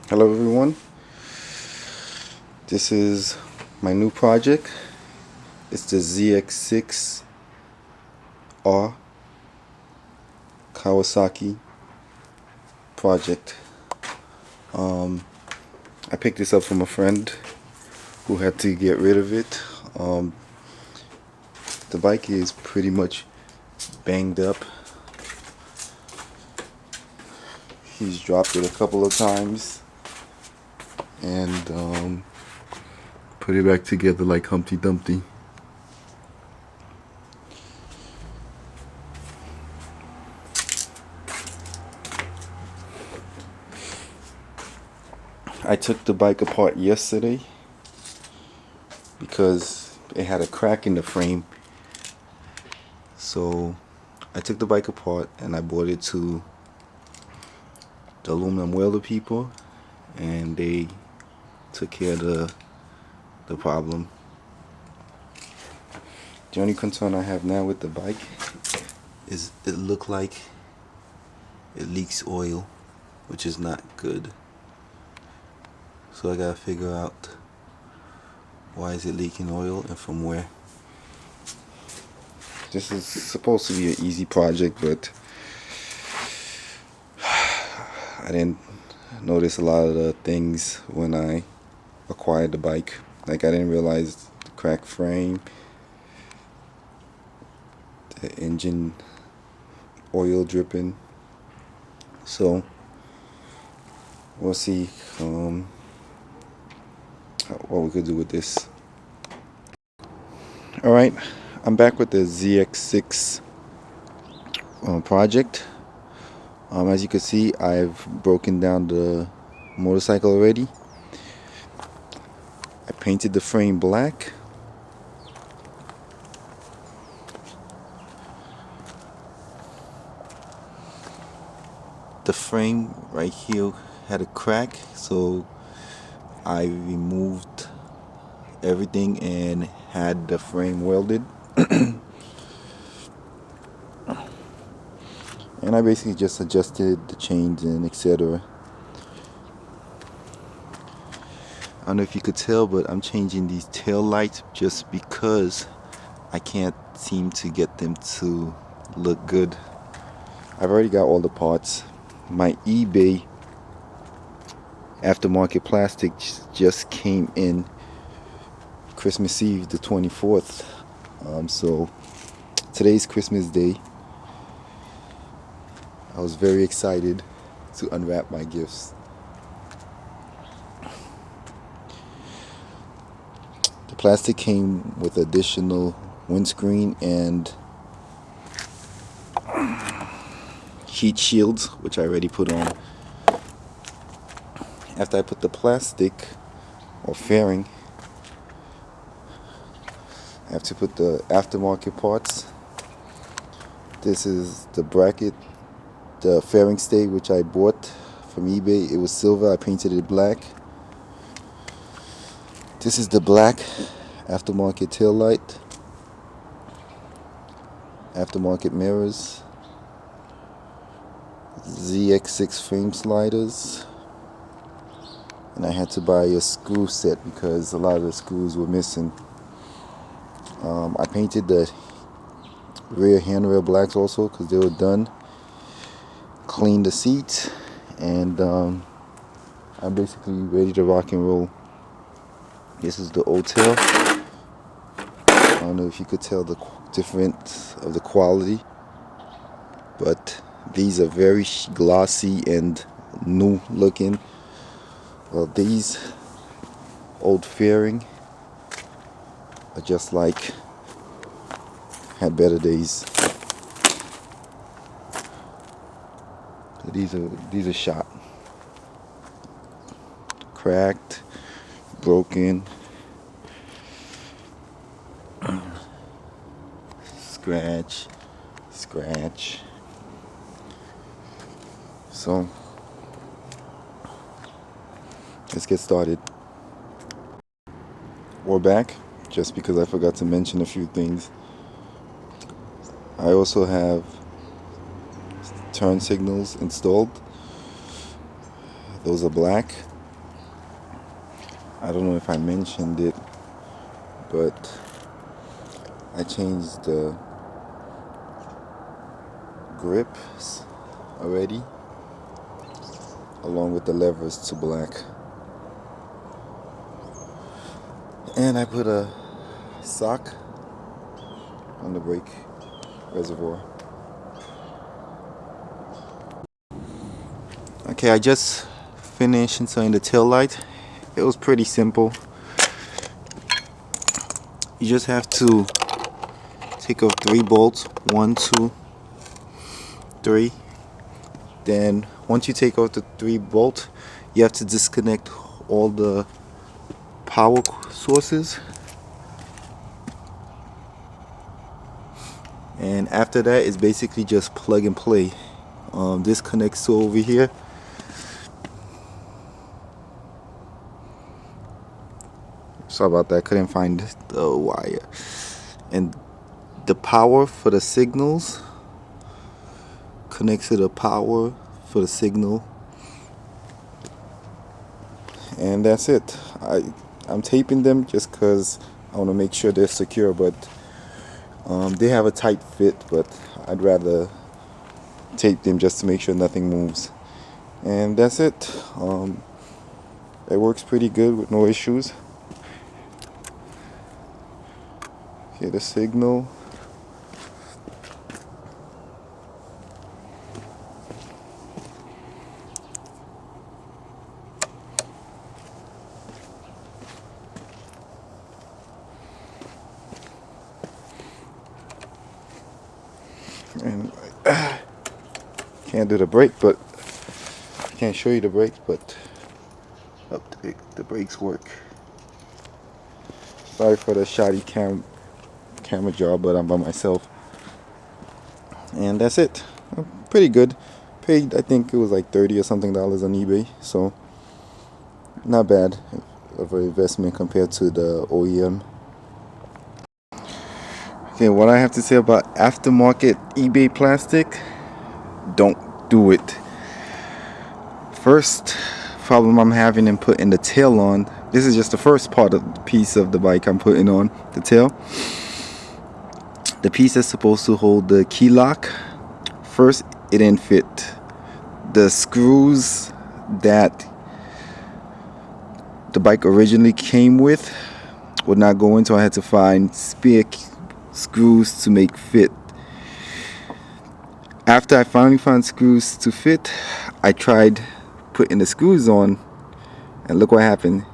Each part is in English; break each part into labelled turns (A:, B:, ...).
A: Hello everyone, this is my new project. It's the ZX6R Kawasaki project. I picked this up from a friend who had to get rid of it. The bike is pretty much banged up. He's dropped it a couple of times and put it back together like Humpty Dumpty. I took the bike apart yesterday because it had a crack in the frame. So I took the bike apart and I brought it to the aluminum welder people, and they took care of the problem. The only concern I have now with the bike is it look like it leaks oil, which is not good. So I gotta figure out why is it leaking oil and from where. This is supposed to be an easy project, but I didn't notice a lot of the things when I acquired the bike. Like I didn't realize the cracked frame, the engine oil dripping. So we'll see what we could do with this. Alright, I'm back with the ZX6 project. As you can see, I've broken down the motorcycle already. I painted the frame black. The frame right here had a crack, so I removed everything and had the frame welded. And I basically just adjusted the chains and etc. I don't know if you could tell, but I'm changing these tail lights just because I can't seem to get them to look good. I've already got all the parts. My eBay aftermarket plastic just came in Christmas Eve, the 24th. So today's Christmas Day. I was very excited to unwrap my gifts. The plastic came with additional windscreen and heat shields, which I already put on. After I put the plastic or fairing, I have to put the aftermarket parts. This is the bracket, the fairing stay, which I bought from eBay. It was silver, I painted it black. This is the black aftermarket tail light, aftermarket mirrors, ZX6 frame sliders, and I had to buy a screw set because a lot of the screws were missing. I painted the rear handrail blacks also because they were done. Cleaned the seats, and I'm basically ready to rock and roll. This is the old tail. I don't know if you could tell the difference of the quality, but these are very glossy and new looking. Well, these old fairing are just like had better days. These are shot, cracked, broken, scratch. So let's get started. We're back, just because I forgot to mention a few things. I also have turn signals installed. Those are black. I don't know if I mentioned it, but I changed the grips already, along with the levers to black. And I put a sock on the brake reservoir. Okay, I just finished installing the tail light. It was pretty simple. You just have to take off 3 bolts, 1, 2, 3. Then once you take off the 3 bolts, you have to disconnect all the power sources. And after that, it's basically just plug and play. This connects to over here. Sorry about that, couldn't find the wire. And the power for the signals connects to the power for the signal. And that's it. I'm taping them just because I want to make sure they're secure, but they have a tight fit, but I'd rather tape them just to make sure nothing moves. And that's it. It works pretty good with no issues. Okay, the signal. And can't do the brake, but I can't show you the brakes, but the brakes work. Sorry for the shoddy camera job, but I'm by myself. And that's it. Pretty good. Paid, I think it was like $30 or something on eBay, so not bad of an investment compared to the OEM. Okay, what I have to say about aftermarket eBay plastic: don't do it. First problem I'm having in putting the tail on. This is just the first part of the piece of the bike I'm putting on, the tail. The piece that's supposed to hold the key lock, first it didn't fit. The screws that the bike originally came with would not go in, so I had to find spare screws to make fit. After I finally found screws to fit, I tried putting the screws on, and look what happened.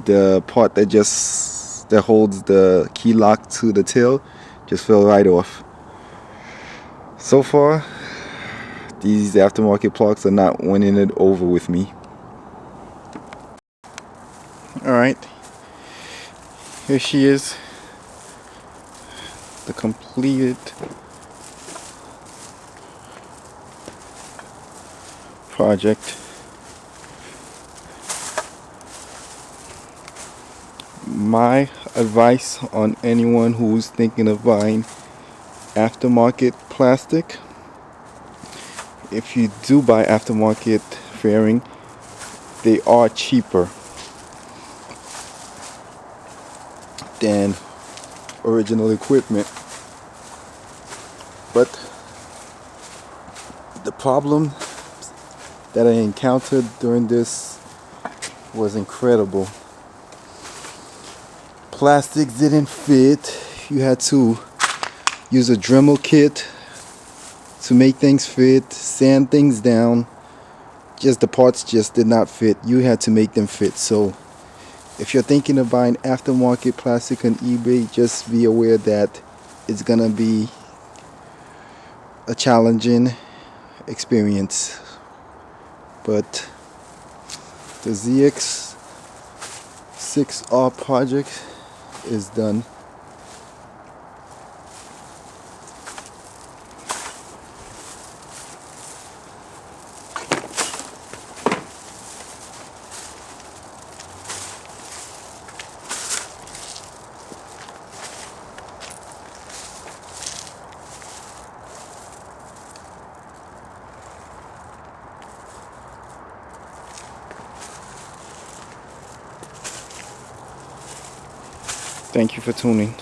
A: The part that holds the key lock to the tail just fell right off. So far, these aftermarket plugs are not winning it over with me. Alright, here she is, the completed project. My advice on anyone who's thinking of buying aftermarket plastic: if you do buy aftermarket fairing, they are cheaper than original equipment. But the problem that I encountered during this was incredible. Plastics didn't fit. You had to use a dremel kit to make things fit, sand things down. Just the parts just did not fit. You had to make them fit. So if you're thinking of buying aftermarket plastic on eBay, just be aware that it's gonna be a challenging experience. But the ZX6R project is done. Thank you for tuning.